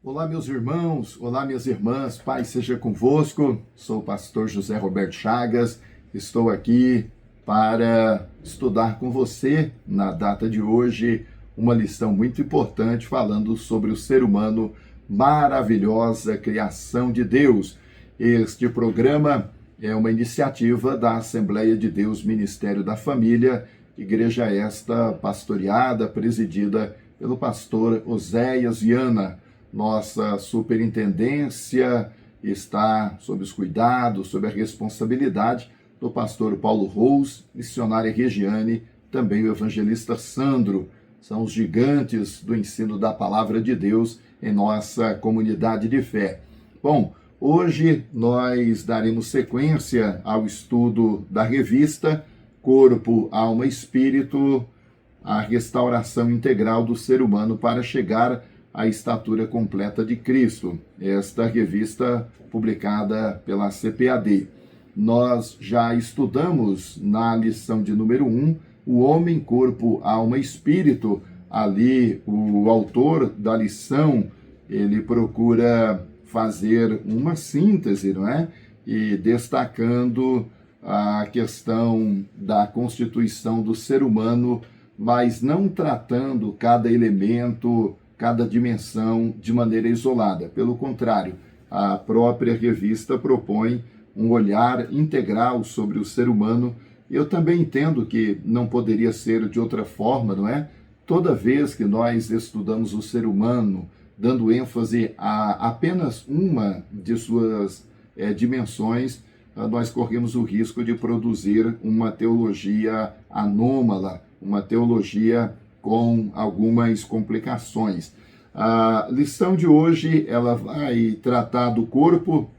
Olá, meus irmãos, olá, minhas irmãs, paz seja convosco. Sou o pastor José Roberto Chagas, estou aqui para estudar com você, na data de hoje, uma lição muito importante falando sobre o ser humano, maravilhosa criação de Deus. Este programa é uma iniciativa da Assembleia de Deus Ministério da Família, igreja esta pastoreada, presidida pelo pastor Oséias Viana. Nossa superintendência está sob os cuidados, sob a responsabilidade do pastor Paulo Rous, missionária Regiane, também o evangelista Sandro. São os gigantes do ensino da palavra de Deus em nossa comunidade de fé. Bom, hoje nós daremos sequência ao estudo da revista Corpo, Alma e Espírito, a restauração integral do ser humano para chegar à estatura completa de Cristo. Esta revista publicada pela CPAD. Nós já estudamos na lição de número 1, o homem, corpo, alma e espírito. Ali o autor da lição, ele procura fazer uma síntese, não é? E destacando a questão da constituição do ser humano, mas não tratando cada elemento, cada dimensão de maneira isolada. Pelo contrário, a própria revista propõe um olhar integral sobre o ser humano. Eu também entendo que não poderia ser de outra forma, não é? Toda vez que nós estudamos o ser humano, dando ênfase a apenas uma de suas dimensões, nós corremos o risco de produzir uma teologia anômala, uma teologia com algumas complicações. A lição de hoje, ela vai tratar do corpo,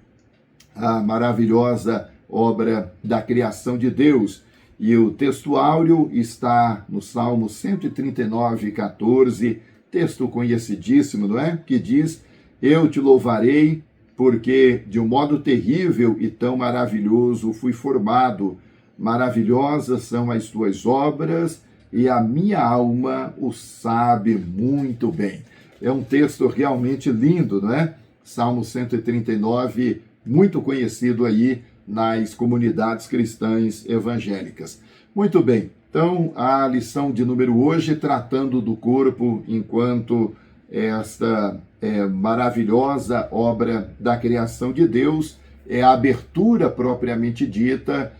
a maravilhosa obra da criação de Deus. E o texto áureo está no Salmo 139, 14, texto conhecidíssimo, não é? Que diz: eu te louvarei, porque de um modo terrível e tão maravilhoso fui formado. Maravilhosas são as tuas obras, e a minha alma o sabe muito bem. É um texto realmente lindo, não é? Salmo 139, muito conhecido aí nas comunidades cristãs evangélicas. Muito bem, então a lição de número hoje, tratando do corpo enquanto esta maravilhosa obra da criação de Deus, é a abertura propriamente dita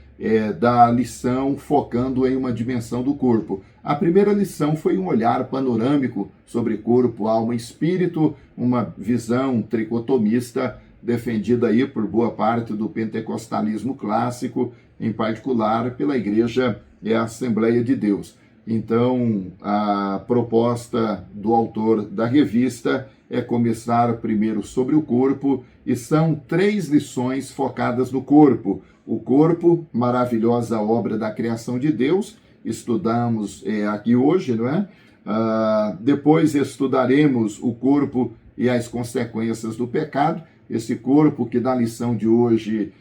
da lição, focando em uma dimensão do corpo. A primeira lição foi um olhar panorâmico sobre corpo, alma e espírito, uma visão tricotomista defendida aí por boa parte do pentecostalismo clássico, em particular pela Igreja e a Assembleia de Deus. Então, a proposta do autor da revista é começar primeiro sobre o corpo, e são 3 lições focadas no corpo. O corpo, maravilhosa obra da criação de Deus, estudamos aqui hoje, não é? Depois estudaremos o corpo e as consequências do pecado. Esse corpo que na lição de hoje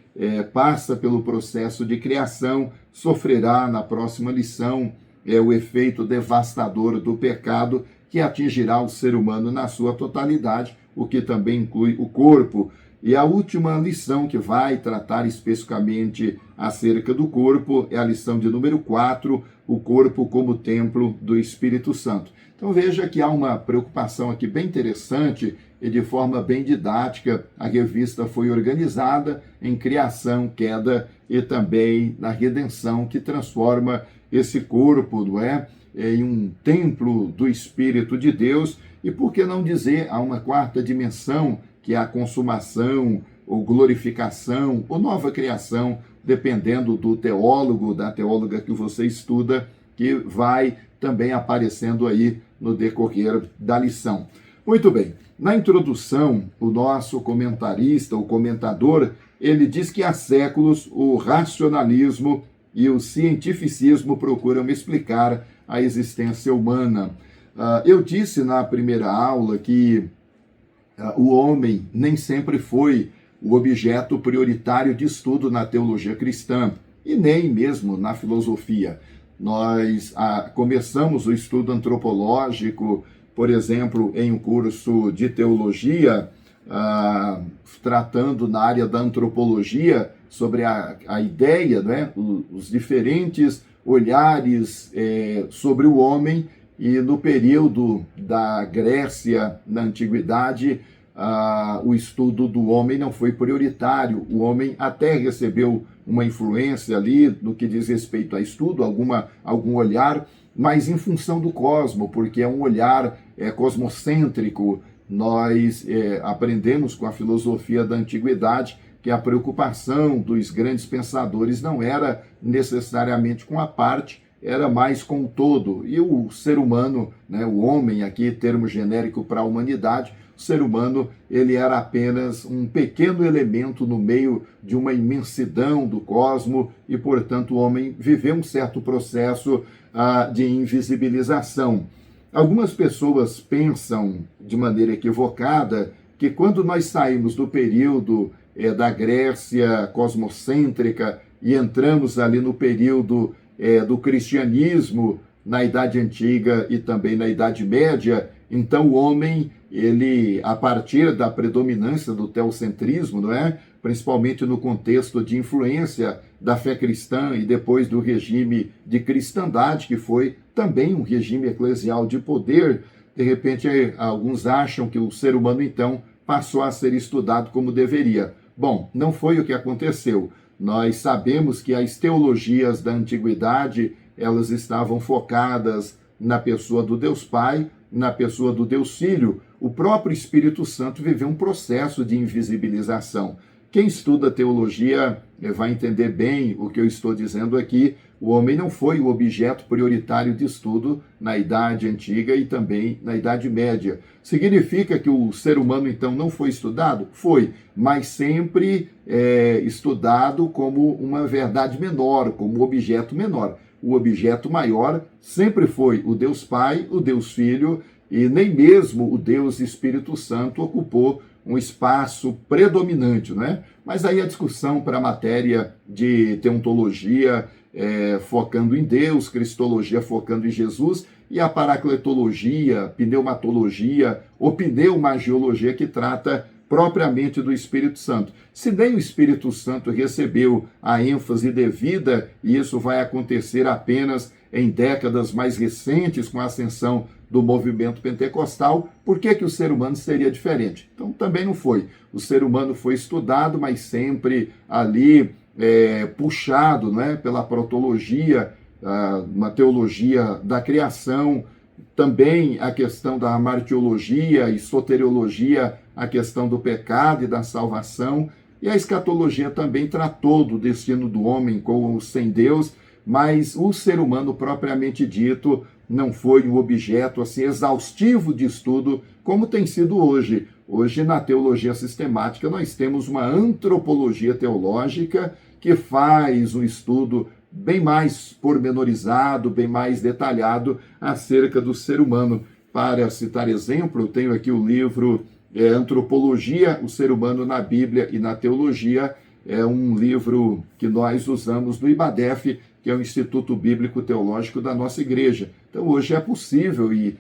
passa pelo processo de criação, sofrerá na próxima lição o efeito devastador do pecado, que atingirá o ser humano na sua totalidade, o que também inclui o corpo. E a última lição que vai tratar especificamente acerca do corpo é a lição de número 4, o corpo como templo do Espírito Santo. Então veja que há uma preocupação aqui bem interessante e de forma bem didática. A revista foi organizada em criação, queda e também na redenção, que transforma esse corpo, não é, em um templo do Espírito de Deus. E por que não dizer, há uma quarta dimensão, que é a consumação, ou glorificação, ou nova criação, dependendo do teólogo, da teóloga que você estuda, que vai também aparecendo aí no decorrer da lição. Muito bem, na introdução, o nosso comentarista, o comentador, ele diz que há séculos o racionalismo e o cientificismo procuram explicar a existência humana. Eu disse na primeira aula que o homem nem sempre foi o objeto prioritário de estudo na teologia cristã e nem mesmo na filosofia. Nós começamos o estudo antropológico por exemplo, em um curso de teologia, tratando na área da antropologia sobre a ideia, né, os diferentes olhares sobre o homem, e no período da Grécia, na antiguidade, o estudo do homem não foi prioritário. O homem até recebeu uma influência ali no que diz respeito a estudo, algum olhar, mas em função do cosmo, porque é um olhar cosmocêntrico. Nós aprendemos com a filosofia da antiguidade que a preocupação dos grandes pensadores não era necessariamente com a parte, era mais com o todo. E o ser humano, né, o homem, aqui termo genérico para a humanidade, o ser humano, ele era apenas um pequeno elemento no meio de uma imensidão do cosmo e, portanto, o homem viveu um certo processo de invisibilização. Algumas pessoas pensam de maneira equivocada que quando nós saímos do período da Grécia cosmocêntrica e entramos ali no período do cristianismo, na Idade Antiga e também na Idade Média, então o homem, ele, a partir da predominância do teocentrismo, não é? Principalmente no contexto de influência da fé cristã e depois do regime de cristandade, que foi também um regime eclesial de poder, de repente alguns acham que o ser humano então passou a ser estudado como deveria. Bom, não foi o que aconteceu. Nós sabemos que as teologias da antiguidade, elas estavam focadas na pessoa do Deus Pai, na pessoa do Deus Filho. O próprio Espírito Santo viveu um processo de invisibilização. Quem estuda teologia vai entender bem o que eu estou dizendo aqui. O homem não foi o objeto prioritário de estudo na Idade Antiga e também na Idade Média. Significa que o ser humano, então, não foi estudado? Foi, mas sempre estudado como uma verdade menor, como um objeto menor. O objeto maior sempre foi o Deus Pai, o Deus Filho, e nem mesmo o Deus Espírito Santo ocupou um espaço predominante, né? Mas aí a discussão para a matéria de teontologia focando em Deus, cristologia focando em Jesus, e a paracletologia, pneumatologia ou pneumagiologia que trata propriamente do Espírito Santo. Se nem o Espírito Santo recebeu a ênfase devida, e isso vai acontecer apenas em décadas mais recentes com a ascensão do movimento pentecostal, por que o ser humano seria diferente? Então também não foi. O ser humano foi estudado, mas sempre ali puxado, né, pela protologia, uma teologia da criação, também a questão da martiologia e soteriologia, a questão do pecado e da salvação, e a escatologia também tratou do destino do homem com ou sem Deus, mas o ser humano propriamente dito não foi um objeto assim exaustivo de estudo como tem sido hoje. Hoje, na teologia sistemática, nós temos uma antropologia teológica que faz um estudo bem mais pormenorizado, bem mais detalhado acerca do ser humano. Para citar exemplo, eu tenho aqui o livro Antropologia, o Ser Humano na Bíblia e na Teologia. É um livro que nós usamos no IBADEF, que é o Instituto Bíblico Teológico da nossa igreja. Então, hoje é possível e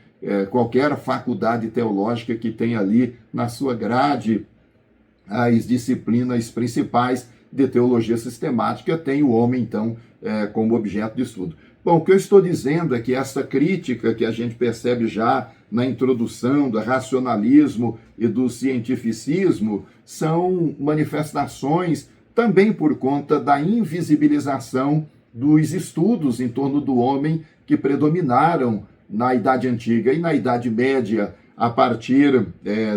qualquer faculdade teológica que tenha ali na sua grade as disciplinas principais de teologia sistemática tem o homem, então, como objeto de estudo. Bom, o que eu estou dizendo é que essa crítica que a gente percebe já na introdução do racionalismo e do cientificismo são manifestações também por conta da invisibilização dos estudos em torno do homem que predominaram na Idade Antiga e na Idade Média. A partir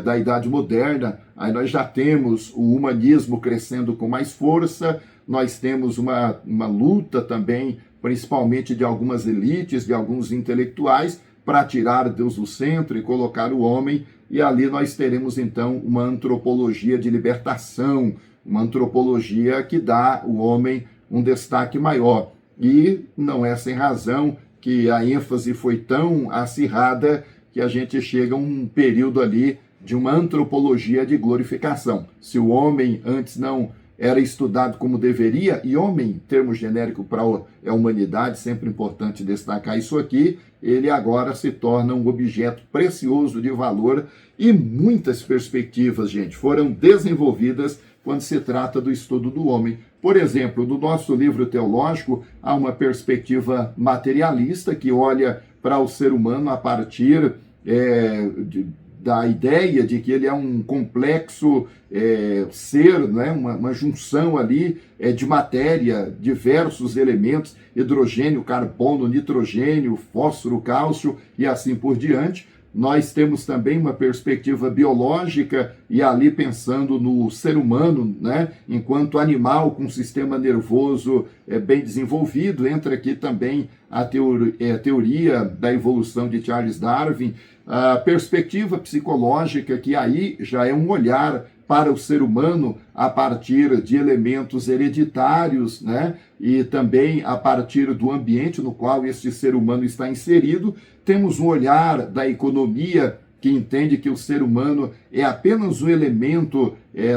da Idade Moderna, aí nós já temos o humanismo crescendo com mais força, nós temos uma luta também, principalmente de algumas elites, de alguns intelectuais, para tirar Deus do centro e colocar o homem, e ali nós teremos então uma antropologia de libertação, uma antropologia que dá ao homem um destaque maior. E não é sem razão que a ênfase foi tão acirrada que a gente chega a um período ali de uma antropologia de glorificação. Se o homem antes não era estudado como deveria, e homem, termo genérico para a humanidade, sempre importante destacar isso aqui, ele agora se torna um objeto precioso de valor, e muitas perspectivas, gente, foram desenvolvidas quando se trata do estudo do homem. Por exemplo, no nosso livro teológico, há uma perspectiva materialista que olha para o ser humano a partir da ideia de que ele é um complexo ser, né? uma junção ali de matéria, diversos elementos, hidrogênio, carbono, nitrogênio, fósforo, cálcio e assim por diante. Nós temos também uma perspectiva biológica e ali pensando no ser humano, né, enquanto animal com sistema nervoso bem desenvolvido. Entra aqui também a teoria da evolução de Charles Darwin, a perspectiva psicológica, que aí já é um olhar para o ser humano a partir de elementos hereditários, né? E também a partir do ambiente no qual este ser humano está inserido. Temos um olhar da economia, que entende que o ser humano é apenas um elemento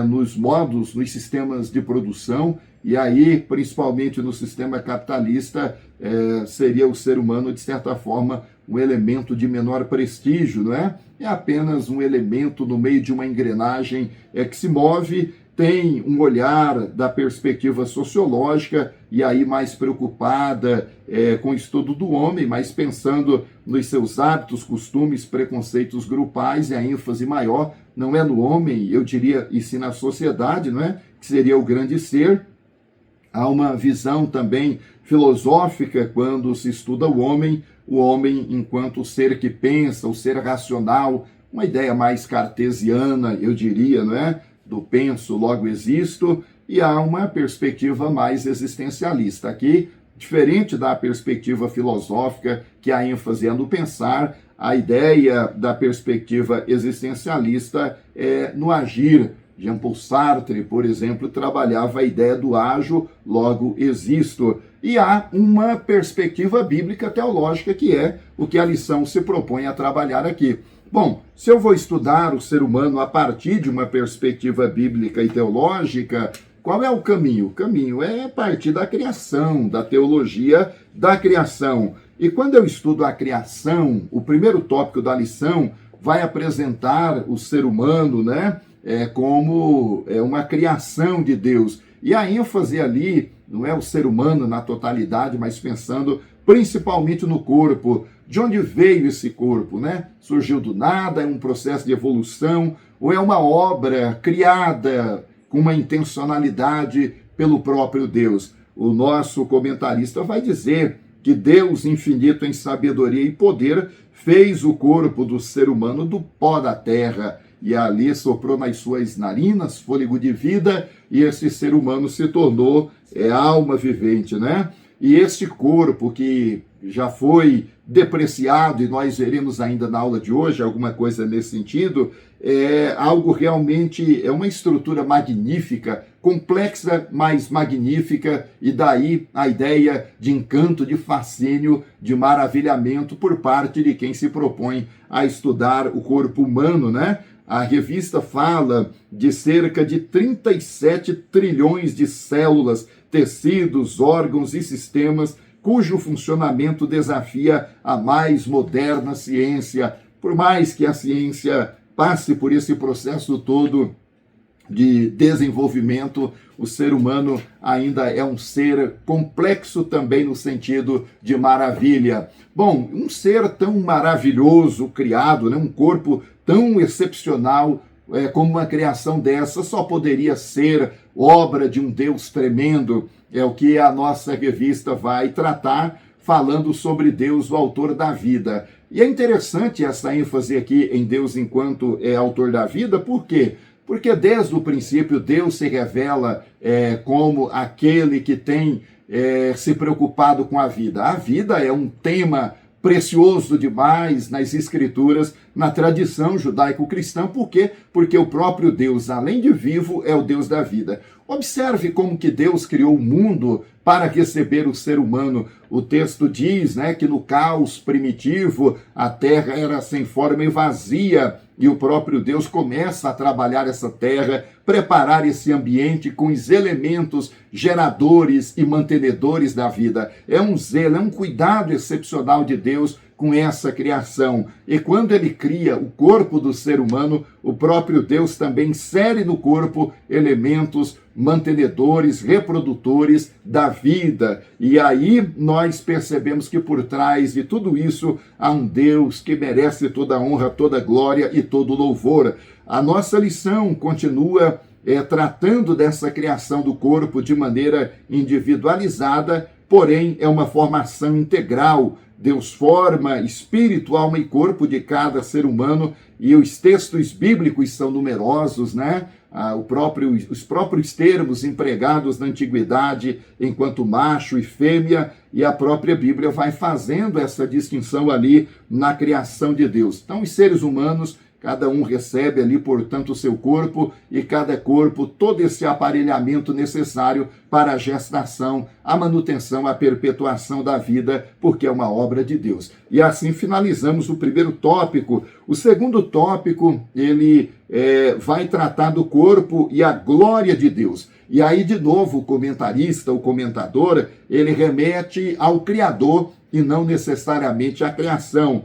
nos modos, nos sistemas de produção, e aí, principalmente no sistema capitalista, seria o ser humano, de certa forma, um elemento de menor prestígio, não é? É apenas um elemento no meio de uma engrenagem que se move. Tem um olhar da perspectiva sociológica, e aí mais preocupada com o estudo do homem, mas pensando nos seus hábitos, costumes, preconceitos grupais, e a ênfase maior não é no homem, eu diria, e sim na sociedade, não é? Que seria o grande ser. Há uma visão também filosófica quando se estuda o homem enquanto ser que pensa, o ser racional, uma ideia mais cartesiana, eu diria, não é? Do penso, logo existo, e há uma perspectiva mais existencialista. Aqui, diferente da perspectiva filosófica, que a ênfase é no pensar, a ideia da perspectiva existencialista é no agir. Jean-Paul Sartre, por exemplo, trabalhava a ideia do ajo, logo existo. E há uma perspectiva bíblica teológica, que é o que a lição se propõe a trabalhar aqui. Bom, se eu vou estudar o ser humano a partir de uma perspectiva bíblica e teológica, qual é o caminho? O caminho é partir da criação, da teologia da criação. E quando eu estudo a criação, o primeiro tópico da lição vai apresentar o ser humano, né, como uma criação de Deus. E a ênfase ali não é o ser humano na totalidade, mas pensando principalmente no corpo. De onde veio esse corpo, né? Surgiu do nada, é um processo de evolução, ou é uma obra criada com uma intencionalidade pelo próprio Deus? O nosso comentarista vai dizer que Deus, infinito em sabedoria e poder, fez o corpo do ser humano do pó da terra, e ali soprou nas suas narinas fôlego de vida, e esse ser humano se tornou alma vivente, né? E este corpo que já foi depreciado, e nós veremos ainda na aula de hoje alguma coisa nesse sentido, é algo realmente, é uma estrutura magnífica, complexa, mas magnífica, e daí a ideia de encanto, de fascínio, de maravilhamento por parte de quem se propõe a estudar o corpo humano, né? A revista fala de cerca de 37 trilhões de células, tecidos, órgãos e sistemas, cujo funcionamento desafia a mais moderna ciência. Por mais que a ciência passe por esse processo todo de desenvolvimento, o ser humano ainda é um ser complexo também no sentido de maravilha. Bom, um ser tão maravilhoso criado, né, um corpo tão excepcional como uma criação dessa, só poderia ser obra de um Deus tremendo. É o que a nossa revista vai tratar, falando sobre Deus, o autor da vida. E é interessante essa ênfase aqui em Deus enquanto autor da vida, por quê? Porque desde o princípio Deus se revela como aquele que tem se preocupado com a vida. A vida é um tema precioso demais nas escrituras, na tradição judaico-cristã. Por quê? Porque o próprio Deus, além de vivo, é o Deus da vida. Observe como que Deus criou o mundo para receber o ser humano. O texto diz, né, que no caos primitivo a terra era sem forma e vazia, e o próprio Deus começa a trabalhar essa terra, preparar esse ambiente com os elementos geradores e mantenedores da vida. É um zelo, é um cuidado excepcional de Deus com essa criação. E quando ele cria o corpo do ser humano, o próprio Deus também insere no corpo elementos mantenedores, reprodutores da vida. E aí nós percebemos que por trás de tudo isso há um Deus que merece toda a honra, toda a glória e todo o louvor. A nossa lição continua tratando dessa criação do corpo de maneira individualizada, porém é uma formação integral. Deus forma espírito, alma e corpo de cada ser humano, e os textos bíblicos são numerosos, né? Os próprios termos empregados na antiguidade enquanto macho e fêmea, e a própria Bíblia vai fazendo essa distinção ali na criação de Deus. Então, os seres humanos, cada um recebe ali, portanto, o seu corpo, e cada corpo todo esse aparelhamento necessário para a gestação, a manutenção, a perpetuação da vida, porque é uma obra de Deus. E assim finalizamos o primeiro tópico. O segundo tópico, ele vai tratar do corpo e a glória de Deus. E aí, de novo, o comentarista, o comentador, ele remete ao Criador e não necessariamente à criação.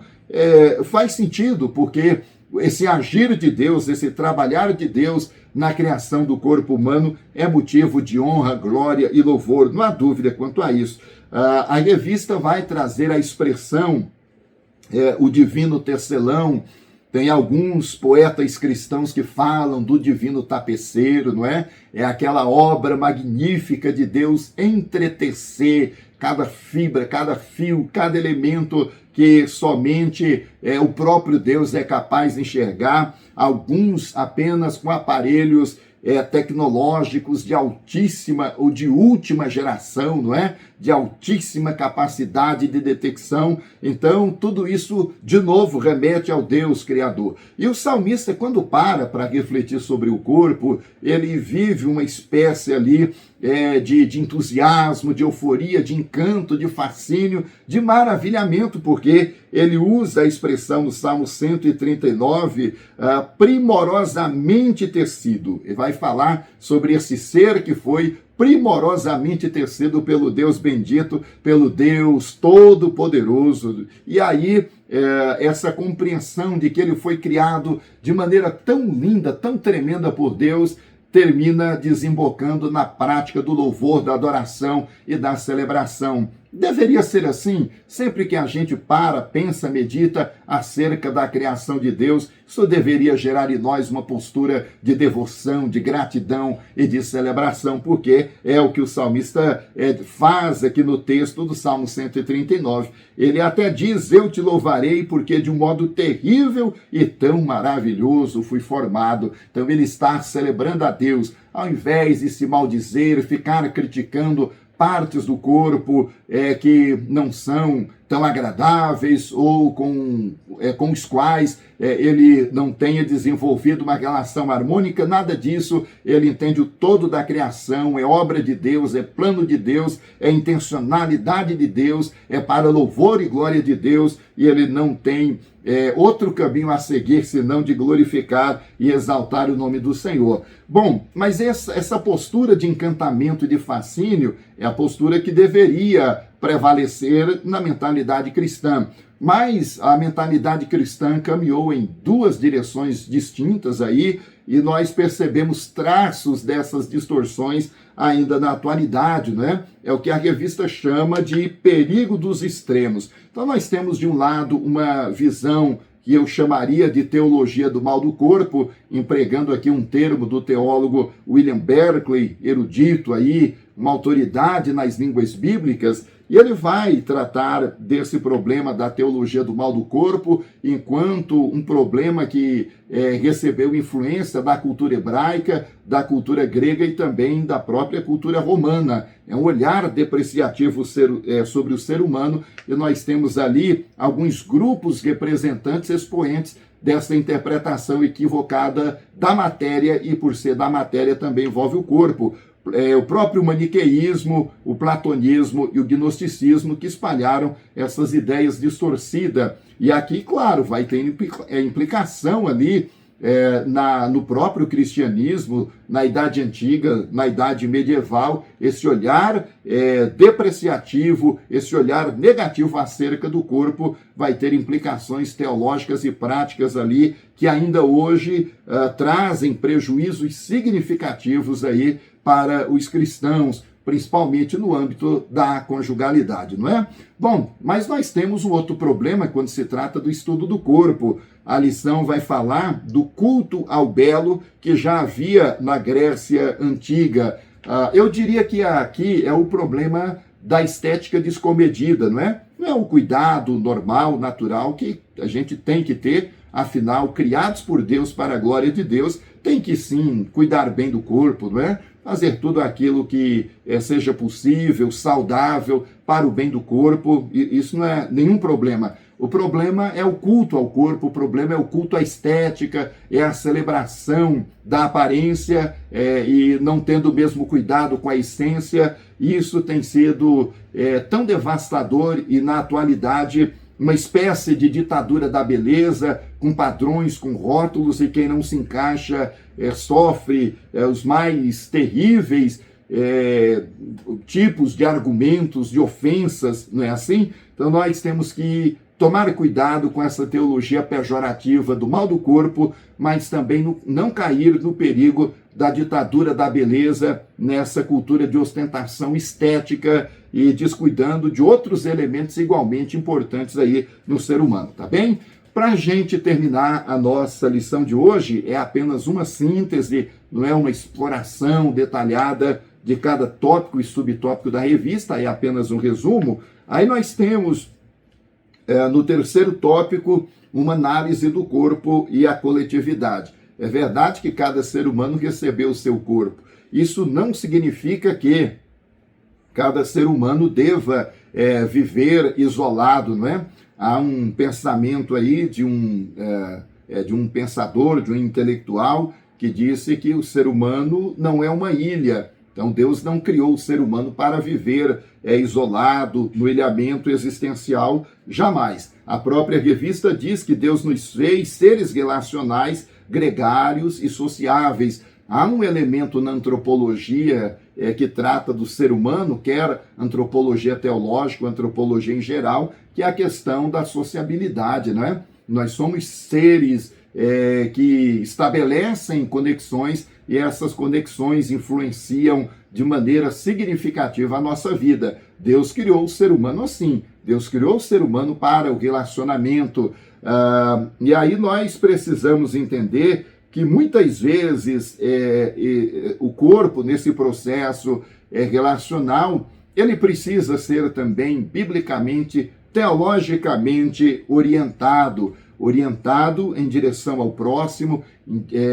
Faz sentido, porque esse agir de Deus, esse trabalhar de Deus na criação do corpo humano é motivo de honra, glória e louvor. Não há dúvida quanto a isso. A revista vai trazer a expressão, o divino tecelão. Tem alguns poetas cristãos que falam do divino tapeceiro, não é? É aquela obra magnífica de Deus entretecer cada fibra, cada fio, cada elemento que somente o próprio Deus é capaz de enxergar, alguns apenas com aparelhos tecnológicos de altíssima ou de última geração, não é? De altíssima capacidade de detecção. Então, tudo isso, de novo, remete ao Deus Criador. E o salmista, quando para refletir sobre o corpo, ele vive uma espécie ali de entusiasmo, de euforia, de encanto, de fascínio, de maravilhamento, porque ele usa a expressão no Salmo 139, primorosamente tecido. Ele vai falar sobre esse ser que foi primorosamente tecido pelo Deus bendito, pelo Deus todo-poderoso. E aí, essa compreensão de que ele foi criado de maneira tão linda, tão tremenda por Deus, termina desembocando na prática do louvor, da adoração e da celebração. Deveria ser assim, sempre que a gente pensa, medita acerca da criação de Deus, isso deveria gerar em nós uma postura de devoção, de gratidão e de celebração, porque é o que o salmista faz aqui no texto do Salmo 139. Ele até diz: eu te louvarei porque de um modo terrível e tão maravilhoso fui formado. Então ele está celebrando a Deus, ao invés de se maldizer, ficar criticando partes do corpo que não são tão agradáveis ou com os quais ele não tenha desenvolvido uma relação harmônica, nada disso. Ele entende o todo da criação, é obra de Deus, é plano de Deus, é intencionalidade de Deus, é para louvor e glória de Deus, e ele não tem outro caminho a seguir senão de glorificar e exaltar o nome do Senhor. Bom, mas essa postura de encantamento e de fascínio é a postura que deveria prevalecer na mentalidade cristã. Mas a mentalidade cristã caminhou em duas direções distintas aí, e nós percebemos traços dessas distorções ainda na atualidade, né? É o que a revista chama de perigo dos extremos. Então nós temos de um lado uma visão que eu chamaria de teologia do mal do corpo, empregando aqui um termo do teólogo William Berkeley, erudito aí, uma autoridade nas línguas bíblicas, e ele vai tratar desse problema da teologia do mal do corpo enquanto um problema que recebeu influência da cultura hebraica, da cultura grega e também da própria cultura romana. É um olhar depreciativo sobre o ser humano, e nós temos ali alguns grupos representantes, expoentes dessa interpretação equivocada da matéria, e por ser da matéria também envolve o corpo. o próprio maniqueísmo, o platonismo e o gnosticismo que espalharam essas ideias distorcidas. E aqui, claro, vai ter implicação ali no próprio cristianismo, na Idade Antiga, na Idade Medieval, esse olhar depreciativo, esse olhar negativo acerca do corpo vai ter implicações teológicas e práticas ali que ainda hoje trazem prejuízos significativos aí para os cristãos, principalmente no âmbito da conjugalidade, não é? Bom, mas nós temos um outro problema quando se trata do estudo do corpo. A lição vai falar do culto ao belo que já havia na Grécia Antiga. Eu diria que aqui é o problema da estética descomedida, não é? Não é o cuidado normal, natural que a gente tem que ter, afinal, criados por Deus para a glória de Deus, tem que sim cuidar bem do corpo, não é? Fazer tudo aquilo que seja possível, saudável, para o bem do corpo, isso não é nenhum problema. O problema é o culto ao corpo, o problema é o culto à estética, é a celebração da aparência e não tendo o mesmo cuidado com a essência. Isso tem sido tão devastador e, na atualidade, uma espécie de ditadura da beleza, com padrões, com rótulos, e quem não se encaixa sofre os mais terríveis tipos de argumentos, de ofensas, não é assim? Então nós temos que tomar cuidado com essa teologia pejorativa do mal do corpo, mas também não cair no perigo da ditadura da beleza, nessa cultura de ostentação estética e descuidando de outros elementos igualmente importantes aí no ser humano, tá bem? Para a gente terminar a nossa lição de hoje, é apenas uma síntese, não é uma exploração detalhada de cada tópico e subtópico da revista, é apenas um resumo. Aí nós temos, no terceiro tópico, uma análise do corpo e a coletividade. É verdade que cada ser humano recebeu o seu corpo. Isso não significa que cada ser humano deva viver isolado, não é? Há um pensamento aí de um pensador, de um intelectual, que disse que o ser humano não é uma ilha. Então Deus não criou o ser humano para viver isolado, no ilhamento existencial, jamais. A própria revista diz que Deus nos fez seres relacionais, gregários e sociáveis. Há um elemento na antropologia que trata do ser humano, quer antropologia teológica, antropologia em geral, que é a questão da sociabilidade, não é? Nós somos seres que estabelecem conexões e essas conexões influenciam de maneira significativa a nossa vida. Deus criou o ser humano assim. Deus criou o ser humano para o relacionamento. E aí nós precisamos entender que muitas vezes o corpo, nesse processo relacional, ele precisa ser também biblicamente, teologicamente orientado em direção ao próximo,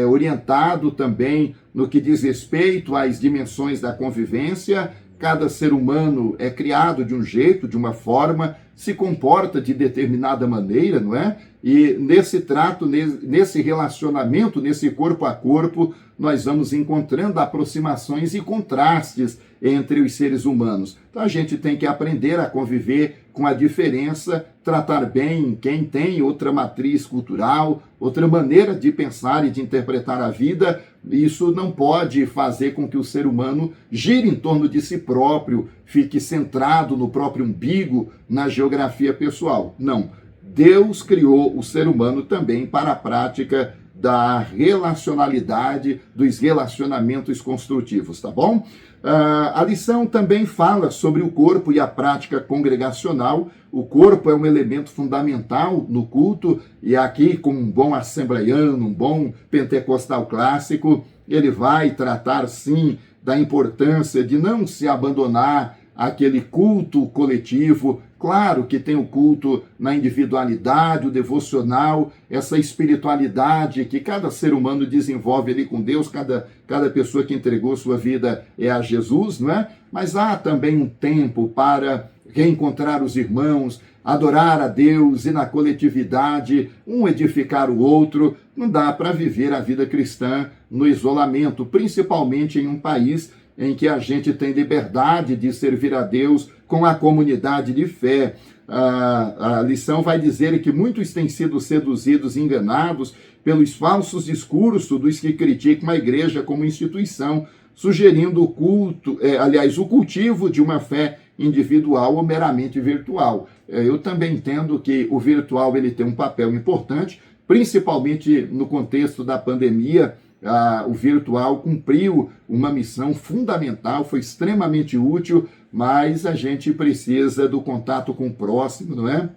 orientado também no que diz respeito às dimensões da convivência. Cada ser humano é criado de um jeito, de uma forma, se comporta de determinada maneira, não é? E nesse trato, nesse relacionamento, nesse corpo a corpo, nós vamos encontrando aproximações e contrastes entre os seres humanos. Então a gente tem que aprender a conviver com a diferença, tratar bem quem tem outra matriz cultural, outra maneira de pensar e de interpretar a vida. Isso não pode fazer com que o ser humano gire em torno de si próprio, fique centrado no próprio umbigo, na geografia pessoal. Não. Deus criou o ser humano também para a prática da relacionalidade, dos relacionamentos construtivos, tá bom? A lição também fala sobre o corpo e a prática congregacional. O corpo é um elemento fundamental no culto, e aqui, como um bom assembleiano, um bom pentecostal clássico, ele vai tratar, sim, da importância de não se abandonar àquele culto coletivo. Claro que tem o culto na individualidade, o devocional, essa espiritualidade que cada ser humano desenvolve ali com Deus, cada pessoa que entregou sua vida a Jesus, não é? Mas há também um tempo para reencontrar os irmãos, adorar a Deus e na coletividade, um edificar o outro. Não dá para viver a vida cristã no isolamento, principalmente em um país em que a gente tem liberdade de servir a Deus com a comunidade de fé. A lição vai dizer que muitos têm sido seduzidos e enganados pelos falsos discursos dos que criticam a igreja como instituição, sugerindo o cultivo de uma fé individual ou meramente virtual. Eu também entendo que o virtual ele tem um papel importante, principalmente no contexto da pandemia. O virtual cumpriu uma missão fundamental, foi extremamente útil, mas a gente precisa do contato com o próximo, não é?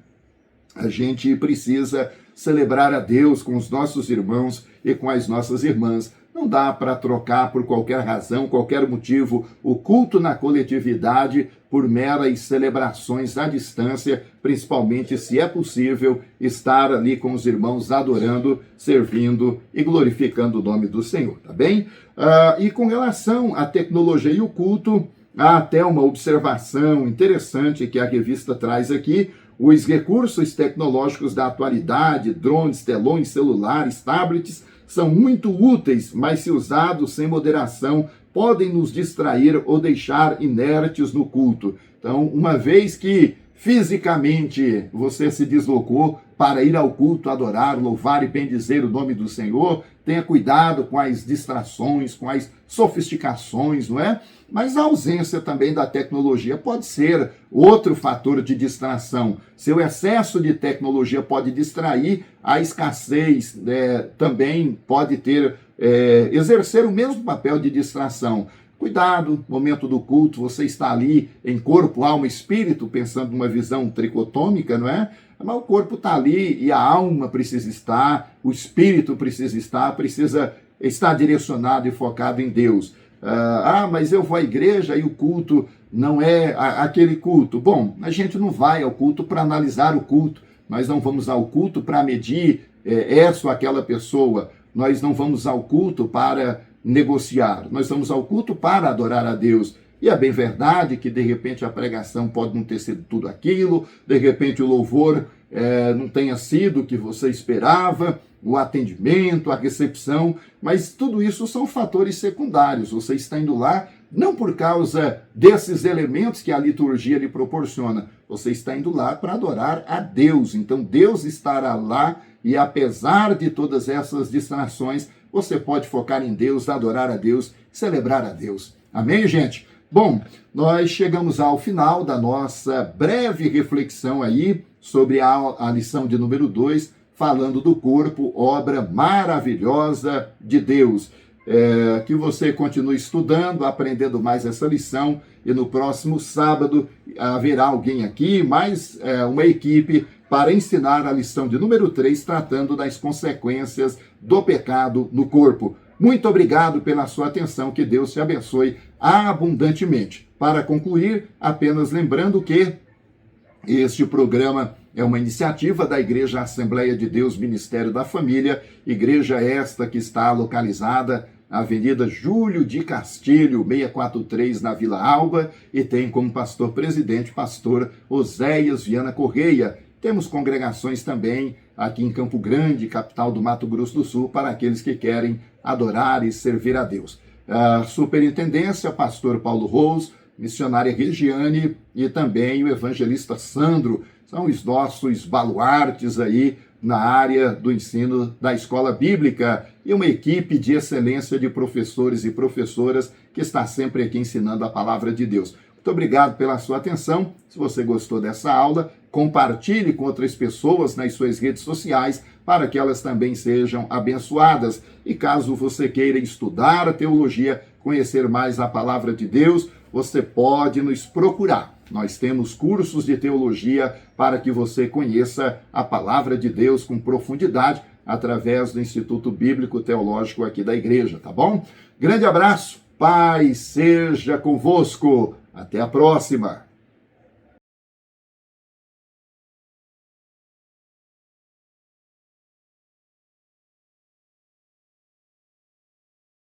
A gente precisa celebrar a Deus com os nossos irmãos e com as nossas irmãs. Não dá para trocar por qualquer razão, qualquer motivo, o culto na coletividade por meras celebrações à distância, principalmente se é possível estar ali com os irmãos adorando, servindo e glorificando o nome do Senhor, tá bem? E com relação à tecnologia e o culto, há até uma observação interessante que a revista traz aqui. Os recursos tecnológicos da atualidade, drones, telões, celulares, tablets, são muito úteis, mas se usados sem moderação, podem nos distrair ou deixar inertes no culto. Então, uma vez que fisicamente você se deslocou para ir ao culto, adorar, louvar e bendizer o nome do Senhor, tenha cuidado com as distrações, com as sofisticações, não é? Mas a ausência também da tecnologia pode ser outro fator de distração. Seu excesso de tecnologia pode distrair, a escassez também pode exercer o mesmo papel de distração. Cuidado, momento do culto, você está ali em corpo, alma e espírito, pensando numa visão tricotômica, não é? Mas o corpo está ali e a alma precisa estar, o espírito precisa estar direcionado e focado em Deus. Mas eu vou à igreja e o culto não é aquele culto. Bom, a gente não vai ao culto para analisar o culto, nós não vamos ao culto para medir essa ou aquela pessoa, nós não vamos ao culto para negociar, nós vamos ao culto para adorar a Deus. E é bem verdade que de repente a pregação pode não ter sido tudo aquilo, de repente o louvor não tenha sido o que você esperava, o atendimento, a recepção, mas tudo isso são fatores secundários. Você está indo lá não por causa desses elementos que a liturgia lhe proporciona, você está indo lá para adorar a Deus. Então Deus estará lá e apesar de todas essas distrações, você pode focar em Deus, adorar a Deus, celebrar a Deus. Amém, gente? Bom, nós chegamos ao final da nossa breve reflexão aí sobre a lição de número 2, falando do corpo, obra maravilhosa de Deus. Que você continue estudando, aprendendo mais essa lição, e no próximo sábado haverá alguém aqui, mais uma equipe, para ensinar a lição de número 3, tratando das consequências do pecado no corpo. Muito obrigado pela sua atenção, que Deus te abençoe abundantemente. Para concluir, apenas lembrando que este programa é uma iniciativa da Igreja Assembleia de Deus Ministério da Família, igreja esta que está localizada na Avenida Júlio de Castilho, 643, na Vila Alba, e tem como pastor presidente pastor Oséias Viana Correia. Temos congregações também aqui em Campo Grande, capital do Mato Grosso do Sul, para aqueles que querem adorar e servir a Deus. A superintendência, pastor Paulo Rose, missionária Regiane e também o evangelista Sandro, são os nossos baluartes aí na área do ensino da escola bíblica e uma equipe de excelência de professores e professoras que está sempre aqui ensinando a palavra de Deus. Muito obrigado pela sua atenção. Se você gostou dessa aula, compartilhe com outras pessoas nas suas redes sociais para que elas também sejam abençoadas. E caso você queira estudar a teologia, conhecer mais a palavra de Deus, você pode nos procurar. Nós temos cursos de teologia para que você conheça a palavra de Deus com profundidade através do Instituto Bíblico Teológico aqui da igreja, tá bom? Grande abraço, paz seja convosco. Até a próxima.